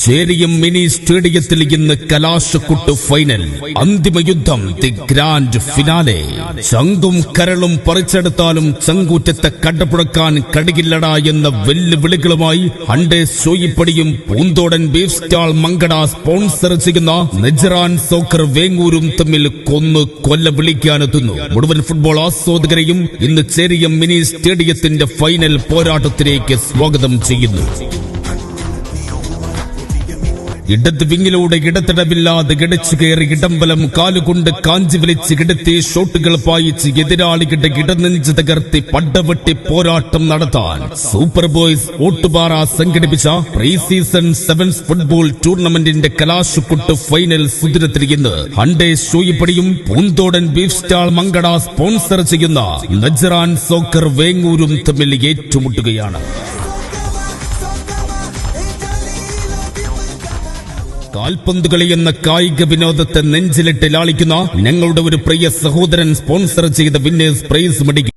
ചേരിയം mini സ്റ്റേഡിയത്തിൽ ഇന്ന് കലാശക്കുട്ട് final. അന്തിമ യുദ്ധം, ദി ഗ്രാൻഡ് ഫിനാലെ. ചങ്കും കരളും പറിച്ചെടുത്താലും ചങ്കൂറ്റത്തെ കടപുഴക്കാൻ കഴിയില്ലടാ എന്ന വെല്ലുവിളികളുമായി ഹണ്ടേ സോയിപ്പടിയും Poonthodan beef stall Mankada sponsor ചെയ്യുന്ന നെജറാൻ സോക്കർ വേങ്ങൂരും തമ്മിൽ കൊന്നു കൊല്ല വിളിക്കാനെത്തുന്നു. മുഴുവൻ ഫുട്ബോൾ ആസ്വാദകരെയും ഇന്ന് ചേരിയം മിനി സ്റ്റേഡിയത്തിന്റെ ഫൈനൽ പോരാട്ടത്തിലേക്ക് സ്വാഗതം ചെയ്യുന്നു. ഇടത് വിങ്ങിലൂടെ ഇടത്തടവില്ലാതെ ഇടച്ചു കയറി ഇടംബലം കാലുകൊണ്ട് കാഞ്ചി വലിച്ച് കിടത്തി ഷോട്ടുകൾ പായിച്ച് എതിരാളികളുടെ ഇടനെഞ്ച് തകർത്തി പടവെട്ടി പോരാട്ടം നടത്താൻ സൂപ്പർ ബോയ്സ് ഓട്ടുപാറ സംഘടിപ്പിച്ച പ്രീ സീസൺ സെവൻസ് ഫുട്ബോൾ ടൂർണമെന്റിന്റെ കലാശക്കുട്ട് ഫൈനൽ സുദിനത്തിൽ ഇന്ന് ഹണ്ടേ ഷോയിപ്പടിയും Poonthodan beef stall Mankada sponsor ചെയ്യുന്ന നജറാൻ സോക്കർ വേങ്ങൂരും തമ്മിൽ ഏറ്റുമുട്ടുകയാണ്. കാൽപന്തുകളി എന്ന കായിക വിനോദത്തെ നെഞ്ചിലിട്ട് ലാളിക്കുന്ന ഞങ്ങളുടെ ഒരു പ്രിയ സഹോദരൻ സ്പോൺസർ ചെയ്ത വിന്നേഴ്സ് പ്രൈസ് മെഡിക്കൽ